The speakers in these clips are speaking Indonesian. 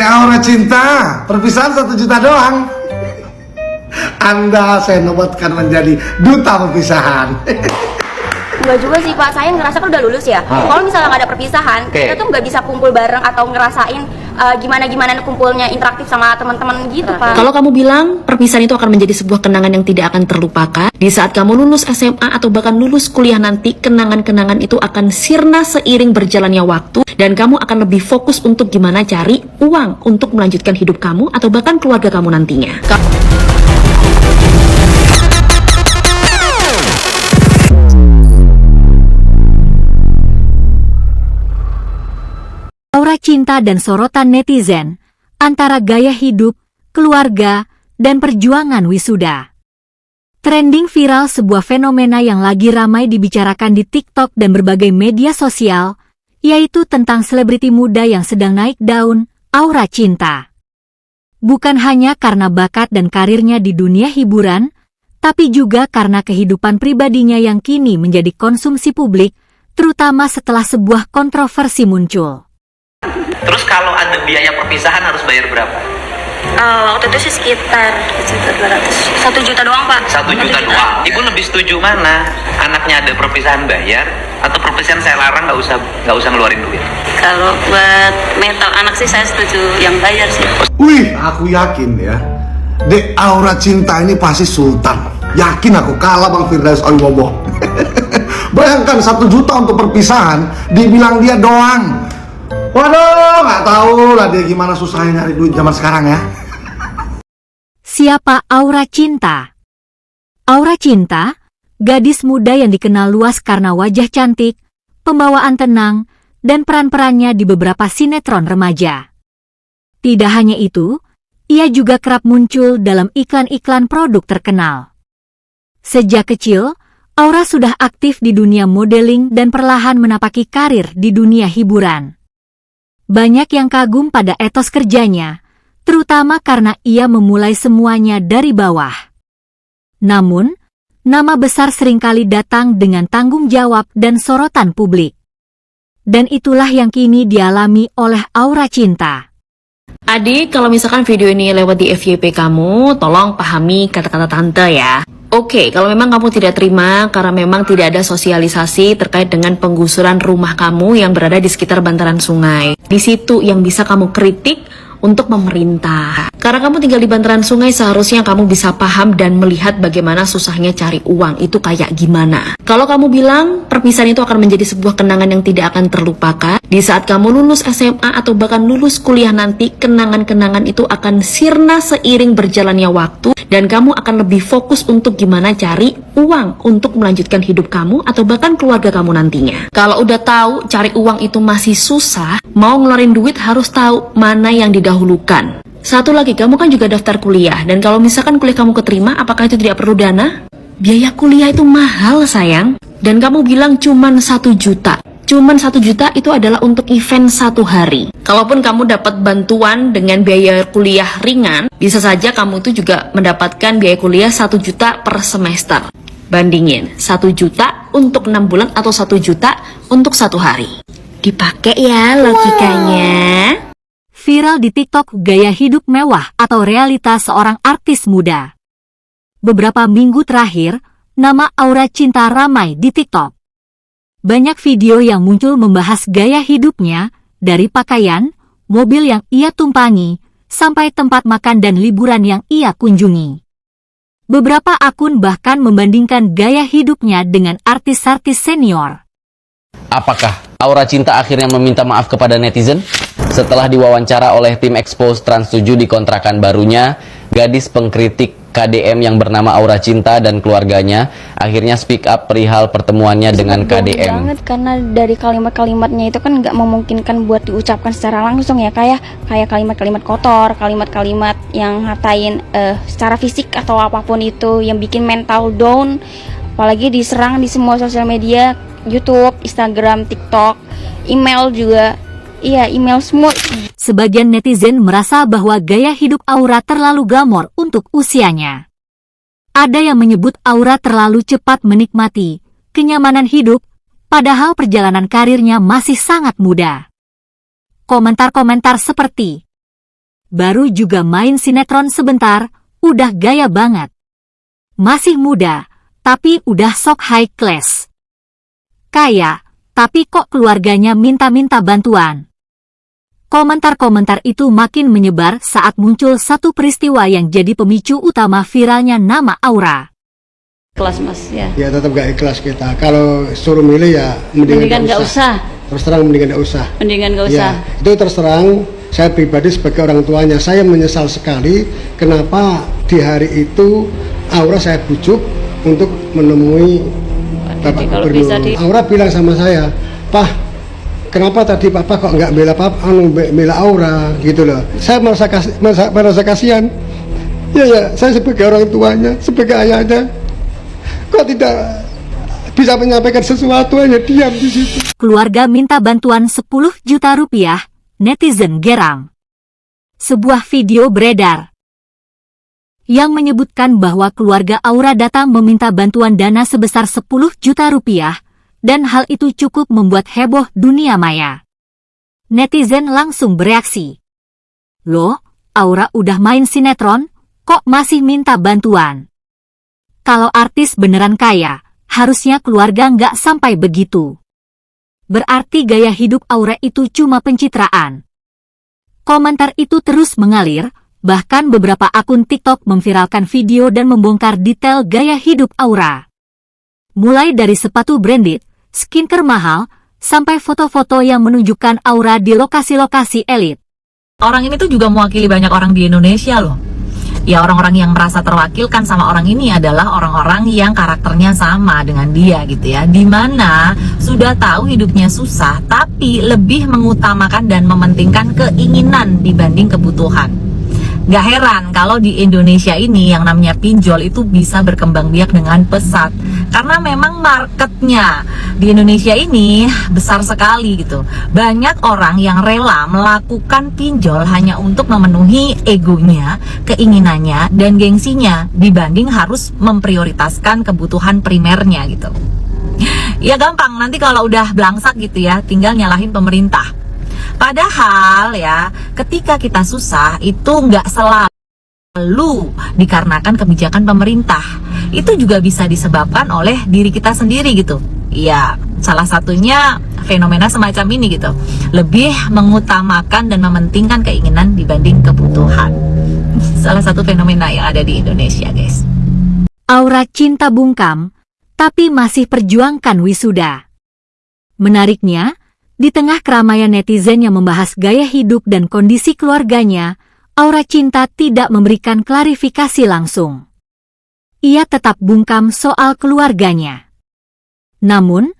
Dek Aura Cinta, perpisahan 1 juta doang. Anda saya nobatkan menjadi duta perpisahan. Enggak juga sih Pak, saya ngerasa kan udah lulus ya. Kalau misalnya nggak ada perpisahan, kita tuh nggak bisa kumpul bareng atau ngerasain gimana kumpulnya interaktif sama teman-teman gitu Pak. Kalau kamu bilang perpisahan itu akan menjadi sebuah kenangan yang tidak akan terlupakan, di saat kamu lulus SMA atau bahkan lulus kuliah nanti, kenangan-kenangan itu akan sirna seiring berjalannya waktu, dan kamu akan lebih fokus untuk gimana cari uang untuk melanjutkan hidup kamu atau bahkan keluarga kamu nantinya. Aura cinta dan sorotan netizen antara gaya hidup, keluarga, dan perjuangan wisuda. Trending viral sebuah fenomena yang lagi ramai dibicarakan di TikTok dan berbagai media sosial, yaitu tentang selebriti muda yang sedang naik daun, Aura Cinta. Bukan hanya karena bakat dan karirnya di dunia hiburan, tapi juga karena kehidupan pribadinya yang kini menjadi konsumsi publik, terutama setelah sebuah kontroversi muncul. Terus kalau ada biaya perpisahan harus bayar berapa? Waktu itu sih sekitar 1 juta doang Pak. 1 juta doang. Ibu lebih setuju mana? Anaknya ada perpisahan bayar atau perpisahan saya larang nggak usah ngeluarin duit? Kalau buat mental anak sih saya setuju yang bayar sih. Wih, aku yakin ya, Dek Aura Cinta ini pasti sultan. Yakin aku kalah Bang Firdaus Wibowo. Bayangkan 1 juta untuk perpisahan, dibilang dia doang. Waduh, nggak tahu lah dia gimana susahnya nyari duit zaman sekarang ya. Siapa Aura Cinta? Aura Cinta, gadis muda yang dikenal luas karena wajah cantik, pembawaan tenang, dan peran-perannya di beberapa sinetron remaja. Tidak hanya itu, ia juga kerap muncul dalam iklan-iklan produk terkenal. Sejak kecil, Aura sudah aktif di dunia modeling dan perlahan menapaki karir di dunia hiburan. Banyak yang kagum pada etos kerjanya, terutama karena ia memulai semuanya dari bawah. Namun, nama besar seringkali datang dengan tanggung jawab dan sorotan publik. Dan itulah yang kini dialami oleh Aura Cinta. Adik, kalau misalkan video ini lewat di FYP kamu, tolong pahami kata-kata tante ya. Oke, kalau memang kamu tidak terima karena memang tidak ada sosialisasi terkait dengan penggusuran rumah kamu yang berada di sekitar bantaran sungai. Di situ yang bisa kamu kritik untuk pemerintah. Karena kamu tinggal di bantaran sungai, seharusnya kamu bisa paham dan melihat bagaimana susahnya cari uang itu kayak gimana. Kalau kamu bilang perpisahan itu akan menjadi sebuah kenangan yang tidak akan terlupakan, di saat kamu lulus SMA atau bahkan lulus kuliah nanti, kenangan-kenangan itu akan sirna seiring berjalannya waktu, dan kamu akan lebih fokus untuk gimana cari uang untuk melanjutkan hidup kamu atau bahkan keluarga kamu nantinya. Kalau udah tahu cari uang itu masih susah, mau ngeluarin duit harus tahu mana yang didahulukan. Satu lagi, kamu kan juga daftar kuliah, dan kalau misalkan kuliah kamu keterima, apakah itu tidak perlu dana? Biaya kuliah itu mahal sayang, dan kamu bilang cuman 1 juta. Cuman 1 juta itu adalah untuk event 1 hari. Kalaupun kamu dapat bantuan dengan biaya kuliah ringan, bisa saja kamu itu juga mendapatkan biaya kuliah 1 juta per semester. Bandingin, 1 juta untuk 6 bulan atau 1 juta untuk 1 hari. Dipakai ya logikanya. Viral di TikTok gaya hidup mewah atau realitas seorang artis muda. Beberapa minggu terakhir, nama Aura Cinta ramai di TikTok. Banyak video yang muncul membahas gaya hidupnya, dari pakaian, mobil yang ia tumpangi, sampai tempat makan dan liburan yang ia kunjungi. Beberapa akun bahkan membandingkan gaya hidupnya dengan artis-artis senior. Apakah Aura Cinta akhirnya meminta maaf kepada netizen? Setelah diwawancara oleh tim Expose Trans 7 di kontrakan barunya, gadis pengkritik KDM yang bernama Aura Cinta dan keluarganya akhirnya speak up perihal pertemuannya dengan KDM. Banget karena dari kalimat-kalimatnya itu kan nggak memungkinkan buat diucapkan secara langsung ya, kayak kalimat-kalimat kotor, kalimat-kalimat yang ngatain secara fisik atau apapun itu yang bikin mental down, apalagi diserang di semua sosial media, YouTube, Instagram, TikTok, email juga. Iya, email semua. Sebagian netizen merasa bahwa gaya hidup Aura terlalu glamor untuk usianya. Ada yang menyebut Aura terlalu cepat menikmati kenyamanan hidup, padahal perjalanan karirnya masih sangat muda. Komentar-komentar seperti, Baru juga main sinetron sebentar, udah gaya banget. Masih muda, tapi udah sok high class. Kaya, tapi kok keluarganya minta-minta bantuan. Komentar-komentar itu makin menyebar saat muncul satu peristiwa yang jadi pemicu utama viralnya nama Aura. Kelas Mas ya. Ya tetap gak ikhlas kita. Kalau suruh milih ya mendingan gak usah. Terus terang mendingan gak usah. Mendingan gak Ya, usah. itu terus terang saya pribadi sebagai orang tuanya, saya menyesal sekali kenapa di hari itu Aura saya bujuk untuk menemui Bapak kalau Gubernur. bisa Aura bilang sama saya, "Pak, kenapa tadi Papa kok nggak bela bela Aura gitu loh." Saya merasa kasihan. Ya, saya sebagai orang tuanya, sebagai ayahnya, kok tidak bisa menyampaikan sesuatu, hanya diam di situ. Keluarga minta bantuan 10 juta rupiah, netizen geram. Sebuah video beredar yang menyebutkan bahwa keluarga Aura datang meminta bantuan dana sebesar 10 juta rupiah, dan hal itu cukup membuat heboh dunia maya. Netizen langsung bereaksi. Loh, Aura udah main sinetron, kok masih minta bantuan? Kalau artis beneran kaya, harusnya keluarga nggak sampai begitu. Berarti gaya hidup Aura itu cuma pencitraan. Komentar itu terus mengalir, bahkan beberapa akun TikTok memviralkan video dan membongkar detail gaya hidup Aura. Mulai dari sepatu branded, skincare mahal, sampai foto-foto yang menunjukkan Aura di lokasi-lokasi elit. Orang ini tuh juga mewakili banyak orang di Indonesia loh. Ya, orang-orang yang merasa terwakilkan sama orang ini adalah orang-orang yang karakternya sama dengan dia gitu ya. Dimana sudah tahu hidupnya susah, tapi lebih mengutamakan dan mementingkan keinginan dibanding kebutuhan. Gak heran kalau di Indonesia ini yang namanya pinjol itu bisa berkembang biak dengan pesat. Karena memang marketnya di Indonesia ini besar sekali gitu. Banyak orang yang rela melakukan pinjol hanya untuk memenuhi egonya, keinginannya, dan gengsinya dibanding harus memprioritaskan kebutuhan primernya gitu. Ya gampang, nanti kalau udah belangsak gitu ya, tinggal nyalahin pemerintah. Padahal ya, ketika kita susah itu nggak selalu dikarenakan kebijakan pemerintah. Itu juga bisa disebabkan oleh diri kita sendiri gitu. Ya, salah satunya fenomena semacam ini gitu. Lebih mengutamakan dan mementingkan keinginan dibanding kebutuhan. Salah satu fenomena yang ada di Indonesia, guys. Aura cinta bungkam, tapi masih perjuangkan wisuda. Menariknya, di tengah keramaian netizen yang membahas gaya hidup dan kondisi keluarganya, Aura Cinta tidak memberikan klarifikasi langsung. Ia tetap bungkam soal keluarganya. Namun,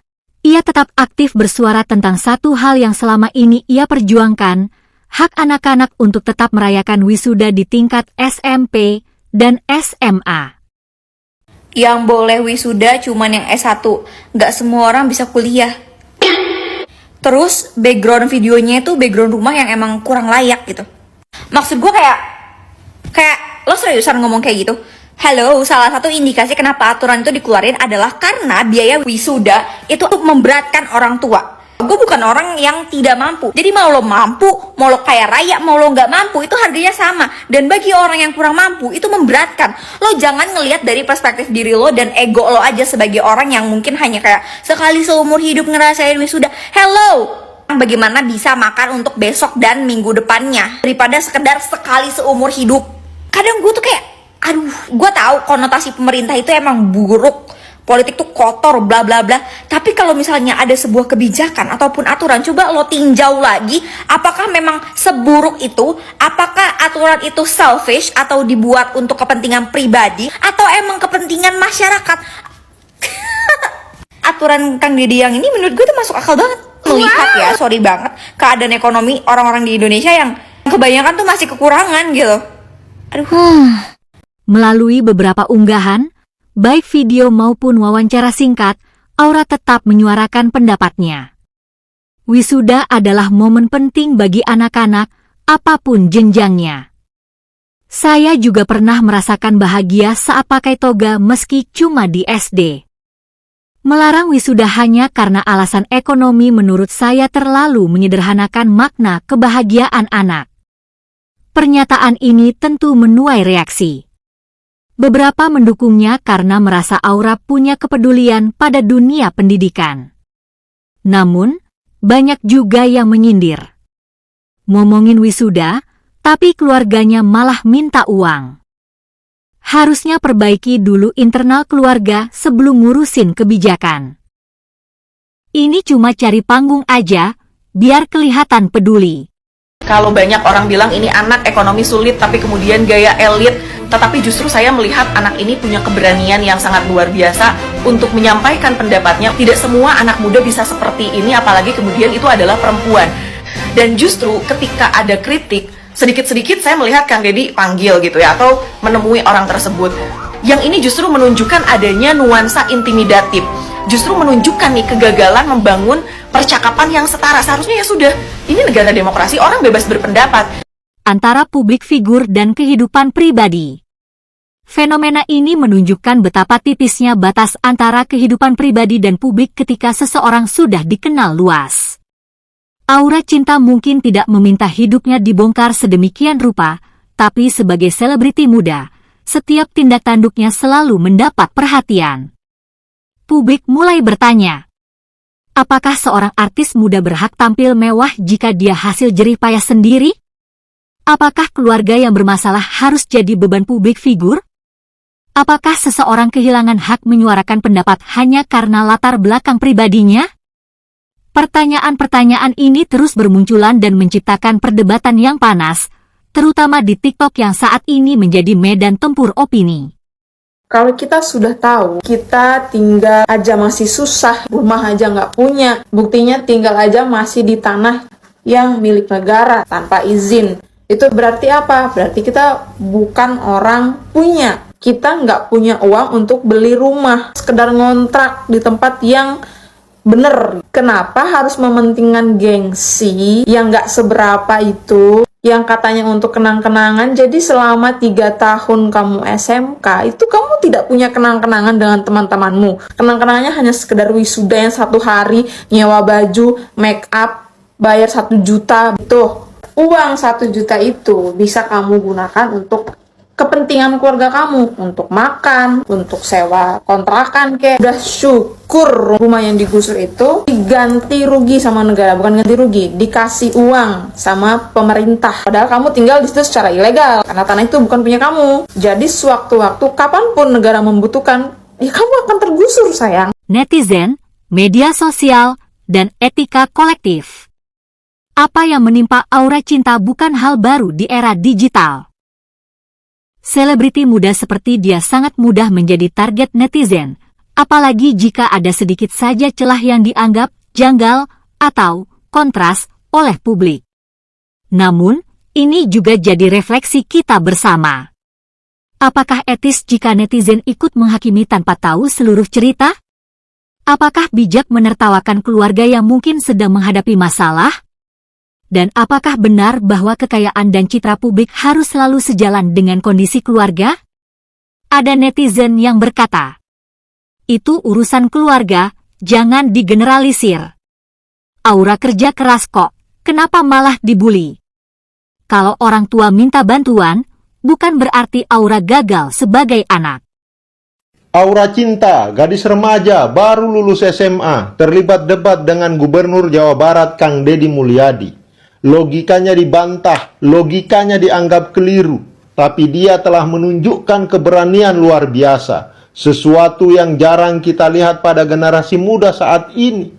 ia tetap aktif bersuara tentang satu hal yang selama ini ia perjuangkan, hak anak-anak untuk tetap merayakan wisuda di tingkat SMP dan SMA. Yang boleh wisuda cuman yang S1, nggak semua orang bisa kuliah. Terus background videonya itu background rumah yang emang kurang layak gitu. Maksud gue kayak lo seriusan ngomong kayak gitu? Halo, salah satu indikasi kenapa aturan itu dikeluarin adalah karena biaya wisuda itu memberatkan orang tua. Gue bukan orang yang tidak mampu. Jadi mau lo mampu, mau lo kaya raya, mau lo nggak mampu, itu harganya sama. Dan bagi orang yang kurang mampu, itu memberatkan. Lo jangan ngelihat dari perspektif diri lo dan ego lo aja sebagai orang yang mungkin hanya kayak sekali seumur hidup ngerasain wisuda. Hello! Bagaimana bisa makan untuk besok dan minggu depannya daripada sekedar sekali seumur hidup. Kadang gue tuh kayak, aduh, gue tahu konotasi pemerintah itu emang buruk. Politik tuh kotor, bla bla bla. Tapi kalau misalnya ada sebuah kebijakan ataupun aturan, coba lo tinjau lagi, apakah memang seburuk itu? Apakah aturan itu selfish atau dibuat untuk kepentingan pribadi atau emang kepentingan masyarakat? Aturan Kang Deddy yang ini menurut gue tuh masuk akal banget. Melihat ya, sorry banget, keadaan ekonomi orang-orang di Indonesia yang kebanyakan tuh masih kekurangan gitu. Aduh. Melalui beberapa unggahan, baik video maupun wawancara singkat, Aura tetap menyuarakan pendapatnya. Wisuda adalah momen penting bagi anak-anak, apapun jenjangnya. Saya juga pernah merasakan bahagia saat pakai toga meski cuma di SD. Melarang wisuda hanya karena alasan ekonomi menurut saya terlalu menyederhanakan makna kebahagiaan anak. Pernyataan ini tentu menuai reaksi. Beberapa mendukungnya karena merasa Aura punya kepedulian pada dunia pendidikan. Namun, banyak juga yang menyindir. Ngomongin wisuda, tapi keluarganya malah minta uang. Harusnya perbaiki dulu internal keluarga sebelum ngurusin kebijakan. Ini cuma cari panggung aja, biar kelihatan peduli. Kalau banyak orang bilang ini anak ekonomi sulit tapi kemudian gaya elit, tetapi justru saya melihat anak ini punya keberanian yang sangat luar biasa untuk menyampaikan pendapatnya. Tidak semua anak muda bisa seperti ini, apalagi kemudian itu adalah perempuan. Dan justru ketika ada kritik, sedikit-sedikit saya melihat Kang Deddy panggil gitu ya, atau menemui orang tersebut. Yang ini justru menunjukkan adanya nuansa intimidatif. Justru menunjukkan nih kegagalan membangun percakapan yang setara. Seharusnya ya sudah, ini negara demokrasi, orang bebas berpendapat. Antara publik figur dan kehidupan pribadi. Fenomena ini menunjukkan betapa tipisnya batas antara kehidupan pribadi dan publik ketika seseorang sudah dikenal luas. Aura Cinta mungkin tidak meminta hidupnya dibongkar sedemikian rupa, tapi sebagai selebriti muda, setiap tindak tanduknya selalu mendapat perhatian. Publik mulai bertanya, apakah seorang artis muda berhak tampil mewah jika dia hasil jerih payah sendiri? Apakah keluarga yang bermasalah harus jadi beban publik figur? Apakah seseorang kehilangan hak menyuarakan pendapat hanya karena latar belakang pribadinya? Pertanyaan-pertanyaan ini terus bermunculan dan menciptakan perdebatan yang panas, terutama di TikTok yang saat ini menjadi medan tempur opini. Kalau kita sudah tahu, kita tinggal aja masih susah, rumah aja nggak punya, buktinya tinggal aja masih di tanah yang milik negara tanpa izin. Itu berarti apa? Berarti kita bukan orang punya. Kita nggak punya uang untuk beli rumah, sekedar ngontrak di tempat yang bener. Kenapa harus mementingkan gengsi yang nggak seberapa itu? Yang katanya untuk kenang-kenangan, jadi selama 3 tahun kamu SMK, itu kamu tidak punya kenang-kenangan dengan teman-temanmu. Kenang-kenangannya hanya sekedar wisuda yang 1 hari, nyewa baju, make up, bayar 1 juta. Tuh, uang 1 juta itu bisa kamu gunakan untuk kepentingan keluarga kamu, untuk makan, untuk sewa kontrakan kayak. Udah syukur rumah yang digusur itu diganti rugi sama negara, bukan ganti rugi, dikasih uang sama pemerintah. Padahal kamu tinggal di situ secara ilegal karena tanah itu bukan punya kamu. Jadi sewaktu-waktu kapanpun negara membutuhkan, ya kamu akan tergusur sayang. Netizen, media sosial, dan etika kolektif. Apa yang menimpa Aura Cinta bukan hal baru di era digital. Selebriti muda seperti dia sangat mudah menjadi target netizen, apalagi jika ada sedikit saja celah yang dianggap janggal atau kontras oleh publik. Namun, ini juga jadi refleksi kita bersama. Apakah etis jika netizen ikut menghakimi tanpa tahu seluruh cerita? Apakah bijak menertawakan keluarga yang mungkin sedang menghadapi masalah? Dan apakah benar bahwa kekayaan dan citra publik harus selalu sejalan dengan kondisi keluarga? Ada netizen yang berkata, itu urusan keluarga, jangan digeneralisir. Aura kerja keras kok, kenapa malah dibully? Kalau orang tua minta bantuan, bukan berarti Aura gagal sebagai anak. Aura Cinta, gadis remaja baru lulus SMA, terlibat debat dengan Gubernur Jawa Barat Kang Deddy Mulyadi. Logikanya dibantah, logikanya dianggap keliru, tapi dia telah menunjukkan keberanian luar biasa, sesuatu yang jarang kita lihat pada generasi muda saat ini.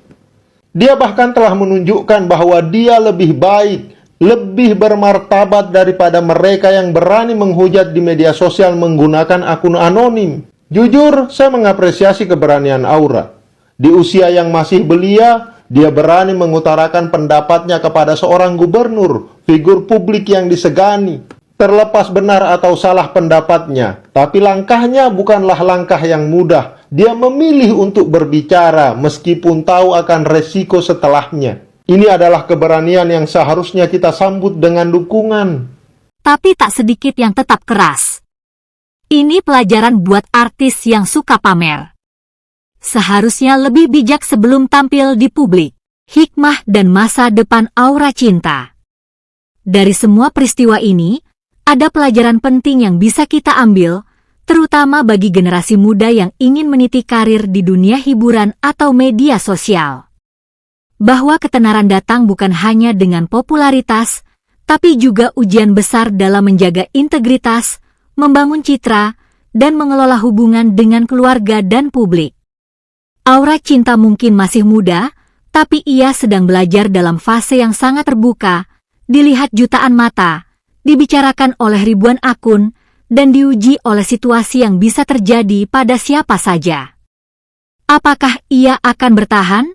Dia bahkan telah menunjukkan bahwa dia lebih baik, lebih bermartabat daripada mereka yang berani menghujat di media sosial menggunakan akun anonim. Jujur, saya mengapresiasi keberanian Aura. Di usia yang masih belia, dia berani mengutarakan pendapatnya kepada seorang gubernur, figur publik yang disegani. Terlepas benar atau salah pendapatnya, tapi langkahnya bukanlah langkah yang mudah. Dia memilih untuk berbicara meskipun tahu akan resiko setelahnya. Ini adalah keberanian yang seharusnya kita sambut dengan dukungan. Tapi tak sedikit yang tetap keras. Ini pelajaran buat artis yang suka pamer. Seharusnya lebih bijak sebelum tampil di publik. Hikmah dan masa depan Aura Cinta. dari semua peristiwa ini, ada pelajaran penting yang bisa kita ambil, terutama bagi generasi muda yang ingin meniti karir di dunia hiburan atau media sosial. Bahwa ketenaran datang bukan hanya dengan popularitas, tapi juga ujian besar dalam menjaga integritas, membangun citra, dan mengelola hubungan dengan keluarga dan publik. Aura Cinta mungkin masih muda, tapi ia sedang belajar dalam fase yang sangat terbuka, dilihat jutaan mata, dibicarakan oleh ribuan akun, dan diuji oleh situasi yang bisa terjadi pada siapa saja. Apakah ia akan bertahan?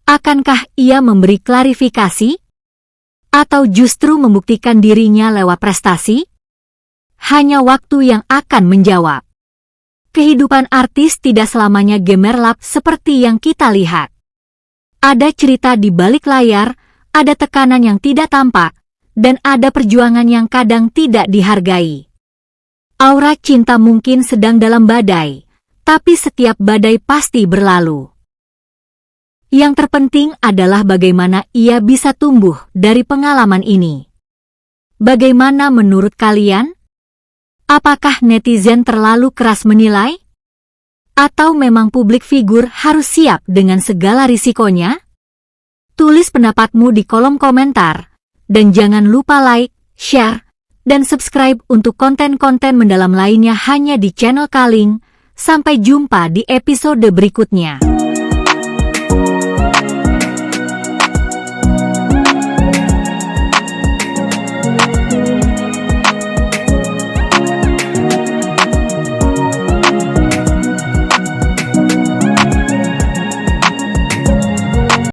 Akankah ia memberi klarifikasi? Atau justru membuktikan dirinya lewat prestasi? Hanya waktu yang akan menjawab. Kehidupan artis tidak selamanya gemerlap seperti yang kita lihat. Ada cerita di balik layar, ada tekanan yang tidak tampak, dan ada perjuangan yang kadang tidak dihargai. Aura Cinta mungkin sedang dalam badai, tapi setiap badai pasti berlalu. Yang terpenting adalah bagaimana ia bisa tumbuh dari pengalaman ini. Bagaimana menurut kalian? Apakah netizen terlalu keras menilai? Atau memang publik figur harus siap dengan segala risikonya? Tulis pendapatmu di kolom komentar, dan jangan lupa like, share, dan subscribe untuk konten-konten mendalam lainnya hanya di channel Kaling. Sampai jumpa di episode berikutnya.